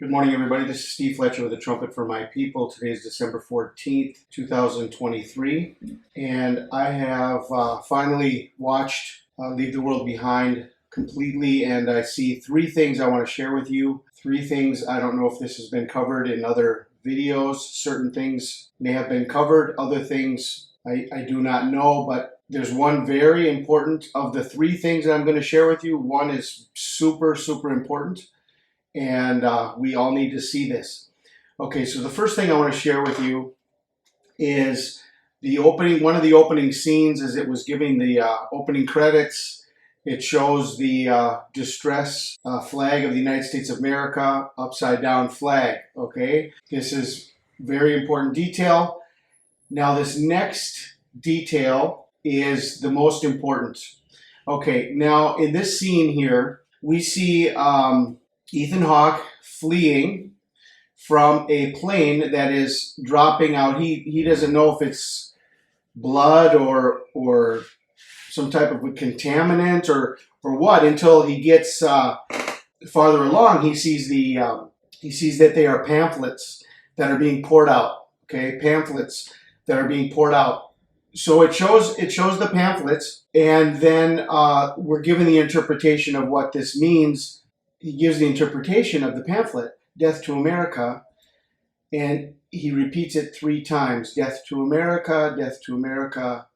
Good morning, everybody. This is Steve Fletcher with the Trumpet for My People. Today is December 14th, 2023, and I have finally watched Leave the World Behind completely, and I see three things I want to share with you. Three things, I don't know if this has been covered in other videos. Certain things may have been covered, other things I do not know, but there's one very important of the three things that I'm going to share with you. One is super, super important. And we all need to see this. Okay, so the first thing I want to share with you is the opening. One of the opening scenes, as it was giving the opening credits, it shows the distress flag of the United States of America, upside down flag. Okay, this is very important detail. Now, this next detail is the most important. Okay, now in this scene here, we see Ethan Hawke fleeing from a plane that is dropping out. He doesn't know if it's blood or some type of a contaminant or what until he gets farther along. He sees that they are pamphlets that are being poured out. Okay, pamphlets that are being poured out. So it shows the pamphlets, and then we're given the interpretation of what this means. He gives the interpretation of the pamphlet, Death to America, and he repeats it three times. Death to America, death to America.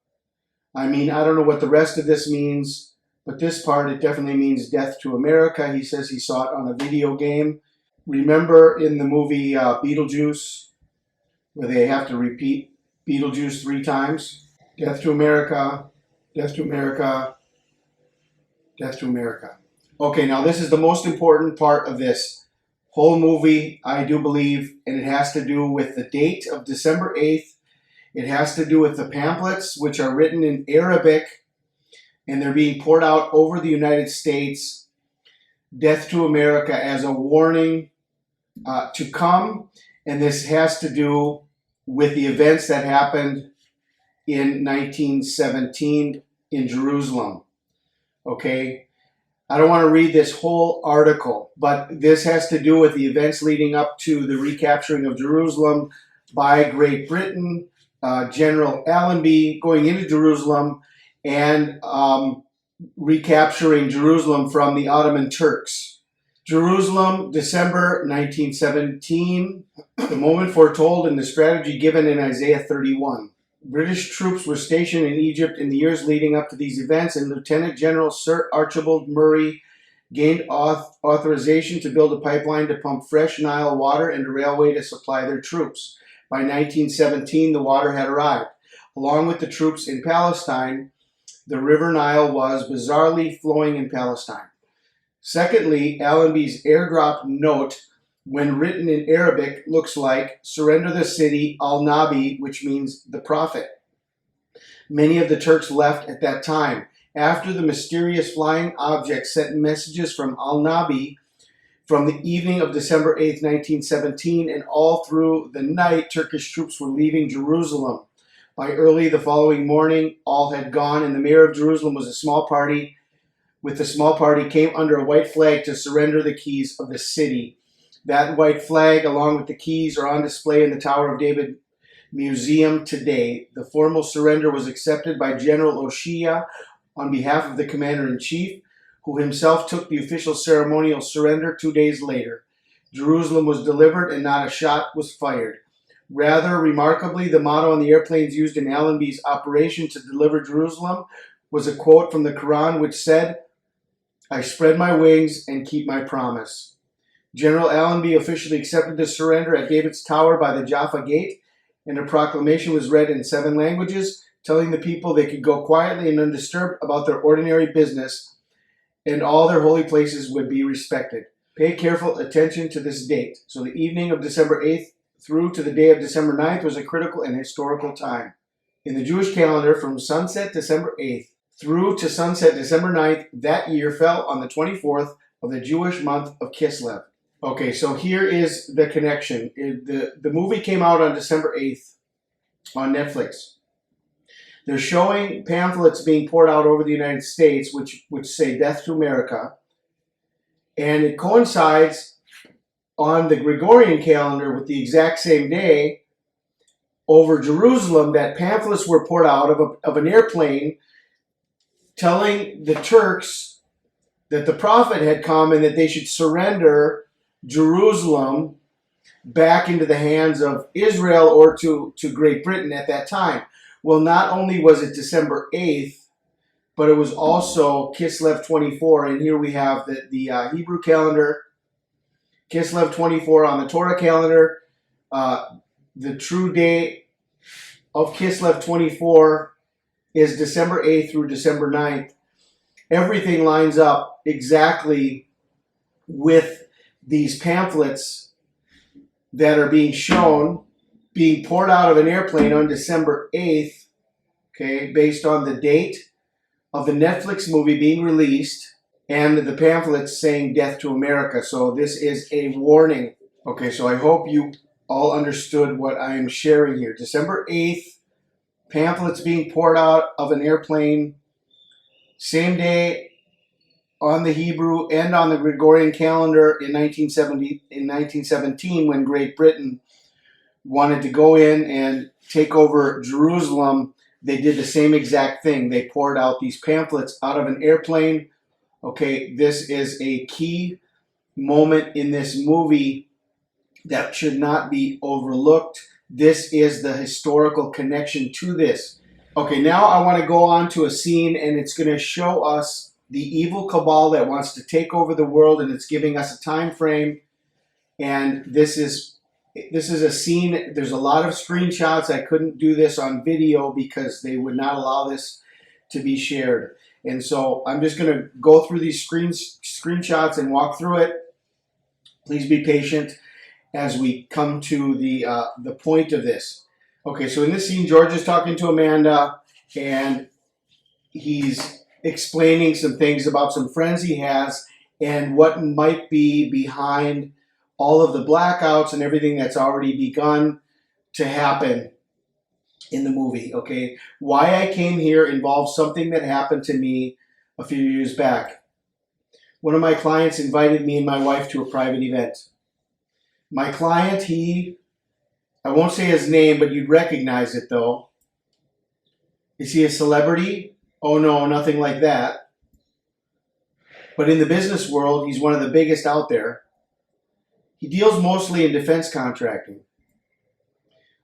I mean, I don't know what the rest of this means, but this part, it definitely means death to America. He says he saw it on a video game. Remember in the movie Beetlejuice, where they have to repeat Beetlejuice three times? Death to America, death to America, death to America. Okay, now this is the most important part of this whole movie, I do believe, and it has to do with the date of December 8th. It has to do with the pamphlets, which are written in Arabic, and they're being poured out over the United States. Death to America as a warning to come, and this has to do with the events that happened in 1917 in Jerusalem. Okay? I don't want to read this whole article, but this has to do with the events leading up to the recapturing of Jerusalem by Great Britain, General Allenby going into Jerusalem and recapturing Jerusalem from the Ottoman Turks. Jerusalem, December 1917, the moment foretold in the strategy given in Isaiah 31. British troops were stationed in Egypt in the years leading up to these events, and Lieutenant General Sir Archibald Murray gained authorization to build a pipeline to pump fresh Nile water and a railway to supply their troops. By 1917, the water had arrived. Along with the troops in Palestine, the River Nile was bizarrely flowing in Palestine. Secondly, Allenby's airdrop note, when written in Arabic, looks like, surrender the city, al-Nabi, which means the prophet. Many of the Turks left at that time. After the mysterious flying object sent messages from al-Nabi from the evening of December 8, 1917, and all through the night, Turkish troops were leaving Jerusalem. By early the following morning, all had gone, and the mayor of Jerusalem was a small party. With the small party came under a white flag to surrender the keys of the city. That white flag, along with the keys, are on display in the Tower of David Museum today. The formal surrender was accepted by General O'Shea on behalf of the Commander-in-Chief, who himself took the official ceremonial surrender 2 days later. Jerusalem was delivered and not a shot was fired. Rather remarkably, the motto on the airplanes used in Allenby's operation to deliver Jerusalem was a quote from the Quran which said, "I spread my wings and keep my promise." General Allenby officially accepted the surrender at David's Tower by the Jaffa Gate, and a proclamation was read in 7 languages, telling the people they could go quietly and undisturbed about their ordinary business, and all their holy places would be respected. Pay careful attention to this date. So the evening of December 8th through to the day of December 9th was a critical and historical time. In the Jewish calendar, from sunset December 8th through to sunset December 9th, that year fell on the 24th of the Jewish month of Kislev. Okay, so here is the connection. The movie came out on December 8th on Netflix. They're showing pamphlets being poured out over the United States, which say Death to America. And it coincides on the Gregorian calendar with the exact same day over Jerusalem that pamphlets were poured out of an airplane telling the Turks that the prophet had come and that they should surrender Jerusalem back into the hands of Israel or to Great Britain at that time. Well, not only was it December 8th, but it was also Kislev 24. And here we have the Hebrew calendar, Kislev 24 on the Torah calendar. The true date of Kislev 24 is December 8th through December 9th. Everything lines up exactly with these pamphlets that are being shown, being poured out of an airplane on December 8th, okay, based on the date of the Netflix movie being released and the pamphlets saying Death to America. So this is a warning. Okay, so I hope you all understood what I am sharing here. December 8th, pamphlets being poured out of an airplane, same day on the Hebrew and on the Gregorian calendar in 1917 when Great Britain wanted to go in and take over Jerusalem. They did the same exact thing. They poured out these pamphlets out of an airplane. Okay, this is a key moment in this movie that should not be overlooked. This is the historical connection to this. Okay, now I want to go on to a scene, and it's going to show us the evil cabal that wants to take over the world, and it's giving us a time frame. And this is a scene. There's a lot of screenshots. I couldn't do this on video because they would not allow this to be shared. And so I'm just going to go through these screenshots and walk through it. Please be patient as we come to the point of this. Okay, so in this scene, George is talking to Amanda, and he's explaining some things about some friends he has and what might be behind all of the blackouts and everything that's already begun to happen in the movie, okay? Why I came here involves something that happened to me a few years back. One of my clients invited me and my wife to a private event. My client, I won't say his name, but you'd recognize it though. Is he a celebrity? Oh no, nothing like that. But in the business world, he's one of the biggest out there. He deals mostly in defense contracting.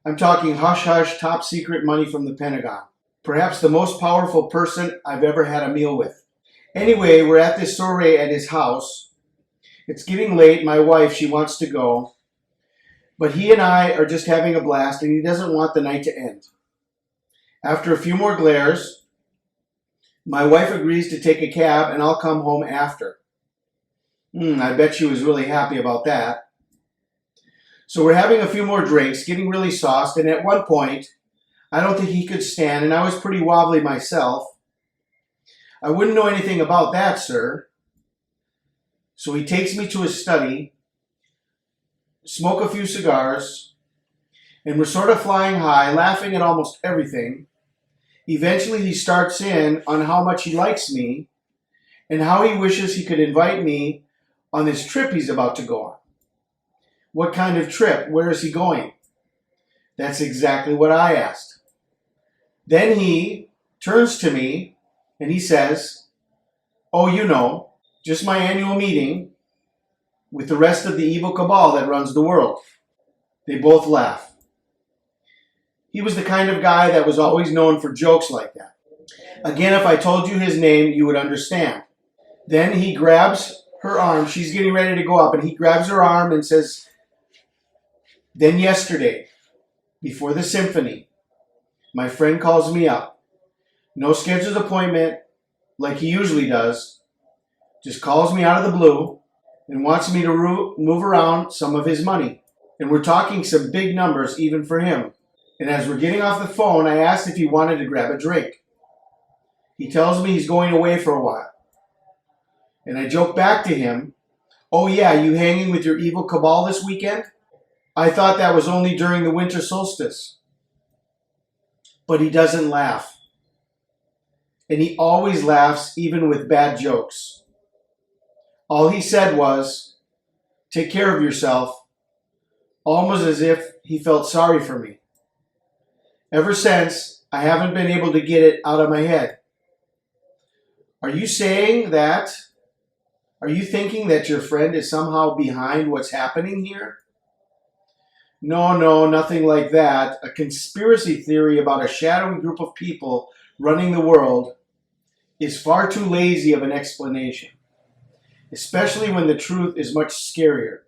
I'm talking hush-hush, top-secret money from the Pentagon. Perhaps the most powerful person I've ever had a meal with. Anyway, we're at this soiree at his house. It's getting late. My wife, she wants to go. But he and I are just having a blast, and he doesn't want the night to end. After a few more glares, my wife agrees to take a cab, and I'll come home after. I bet she was really happy about that. So we're having a few more drinks, getting really sauced, and at one point, I don't think he could stand, and I was pretty wobbly myself. I wouldn't know anything about that, sir. So he takes me to his study, smoke a few cigars, and we're sort of flying high, laughing at almost everything. Eventually, he starts in on how much he likes me and how he wishes he could invite me on this trip he's about to go on. What kind of trip? Where is he going? That's exactly what I asked. Then he turns to me and he says, oh, you know, just my annual meeting with the rest of the evil cabal that runs the world. They both laugh. He was the kind of guy that was always known for jokes like that. Again, if I told you his name, you would understand. Then he grabs her arm. She's getting ready to go up, and he grabs her arm and says, then yesterday, before the symphony, my friend calls me up. No scheduled appointment like he usually does. Just calls me out of the blue and wants me to move around some of his money. And we're talking some big numbers even for him. And as we're getting off the phone, I asked if he wanted to grab a drink. He tells me he's going away for a while. And I joke back to him, oh yeah, you hanging with your evil cabal this weekend? I thought that was only during the winter solstice. But he doesn't laugh. And he always laughs even with bad jokes. All he said was, Take care of yourself, almost as if he felt sorry for me. Ever since, I haven't been able to get it out of my head. Are you saying that? Are you thinking that your friend is somehow behind what's happening here? No, nothing like that. A conspiracy theory about a shadowy group of people running the world is far too lazy of an explanation, especially when the truth is much scarier.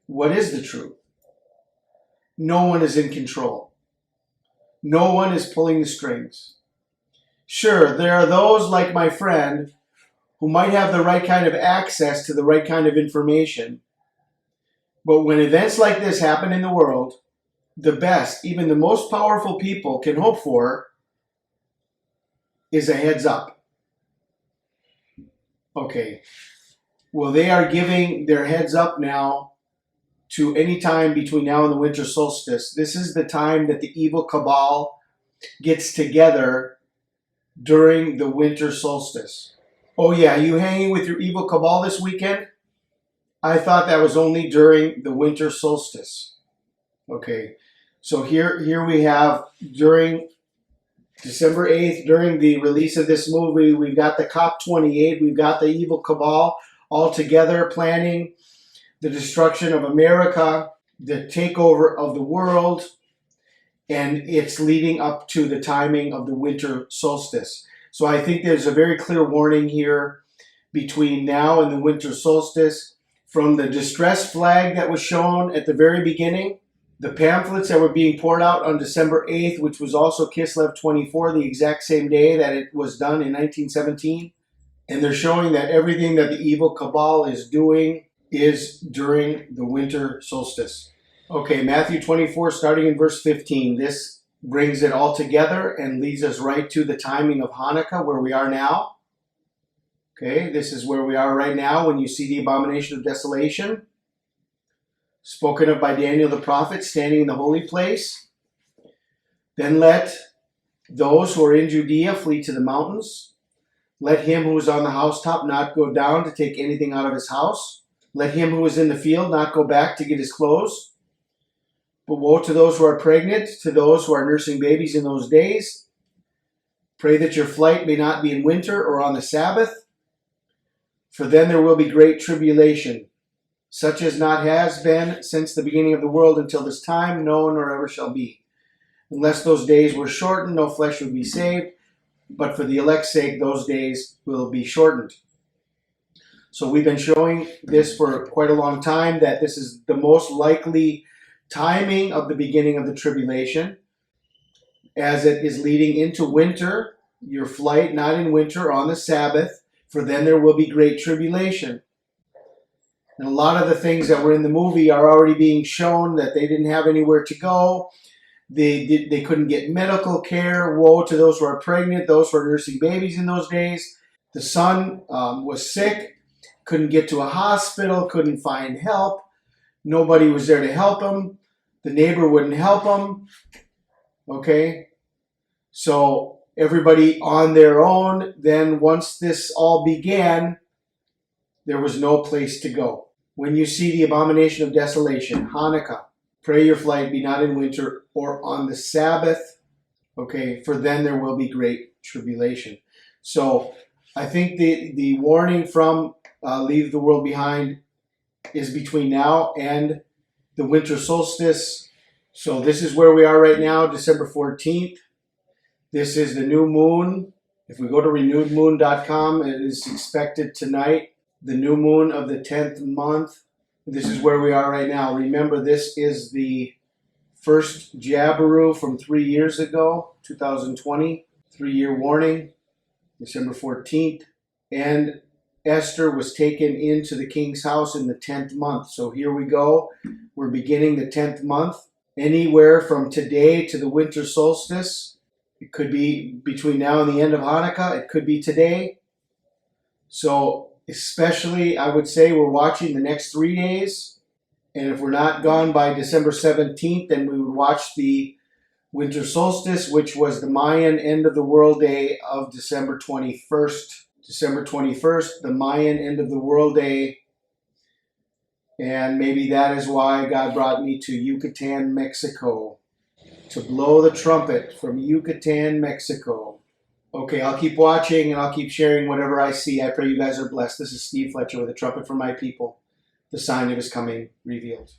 What is the truth? No one is in control. No one is pulling the strings. Sure, there are those like my friend who might have the right kind of access to the right kind of information. But when events like this happen in the world, the best, even the most powerful people can hope for is a heads up. Okay, well, they are giving their heads up now to any time between now and the winter solstice. This is the time that the Evil Cabal gets together during the winter solstice. Oh yeah, you hanging with your Evil Cabal this weekend? I thought that was only during the winter solstice. Okay, so here we have during December 8th, during the release of this movie, we've got the COP28, we've got the Evil Cabal all together planning the destruction of America, the takeover of the world, and it's leading up to the timing of the winter solstice. So I think there's a very clear warning here between now and the winter solstice. From the distress flag that was shown at the very beginning, the pamphlets that were being poured out on December 8th, which was also Kislev 24, the exact same day that it was done in 1917. And they're showing that everything that the Evil Cabal is doing is during the winter solstice. Okay, Matthew 24, starting in verse 15. This brings it all together and leads us right to the timing of Hanukkah, where we are now. Okay, this is where we are right now when you see the abomination of desolation, spoken of by Daniel the prophet, standing in the holy place. Then let those who are in Judea flee to the mountains. Let him who is on the housetop not go down to take anything out of his house. Let him who is in the field not go back to get his clothes. But woe to those who are pregnant, to those who are nursing babies in those days. Pray that your flight may not be in winter or on the Sabbath, for then there will be great tribulation, such as not has been since the beginning of the world until this time, no nor ever shall be. Unless those days were shortened, no flesh would be saved, but for the elect's sake, those days will be shortened. So we've been showing this for quite a long time, that this is the most likely timing of the beginning of the tribulation, as it is leading into winter, your flight not in winter on the Sabbath, for then there will be great tribulation. And a lot of the things that were in the movie are already being shown, that they didn't have anywhere to go. They couldn't get medical care. Woe to those who are pregnant, those who are nursing babies in those days. The son was sick, couldn't get to a hospital, couldn't find help. Nobody was there to help him. The neighbor wouldn't help him. Okay? So everybody on their own. Then once this all began, there was no place to go. When you see the abomination of desolation, Hanukkah, pray your flight be not in winter or on the Sabbath. Okay? For then there will be great tribulation. So I think the warning from Leave the World Behind is between now and the winter solstice. So this is where we are right now, December 14th. This is the new moon. If we go to renewedmoon.com, it is expected tonight, the new moon of the 10th month. This is where we are right now. Remember, this is the first Jabiru from 3 years ago, 2020, 3-year warning, December 14th. And Esther was taken into the king's house in the 10th month. So here we go. We're beginning the 10th month. Anywhere from today to the winter solstice. It could be between now and the end of Hanukkah. It could be today. So especially, I would say, we're watching the next 3 days. And if we're not gone by December 17th, then we would watch the winter solstice, which was the Mayan end of the world day of December 21st. December 21st, the Mayan end of the world day And maybe that is why God brought me to Yucatan, Mexico, to blow the trumpet from Yucatan, Mexico. Okay, I'll keep watching and I'll keep sharing whatever I see. I pray you guys are blessed. This is Steve Fletcher with a trumpet for my people, the sign of his coming revealed.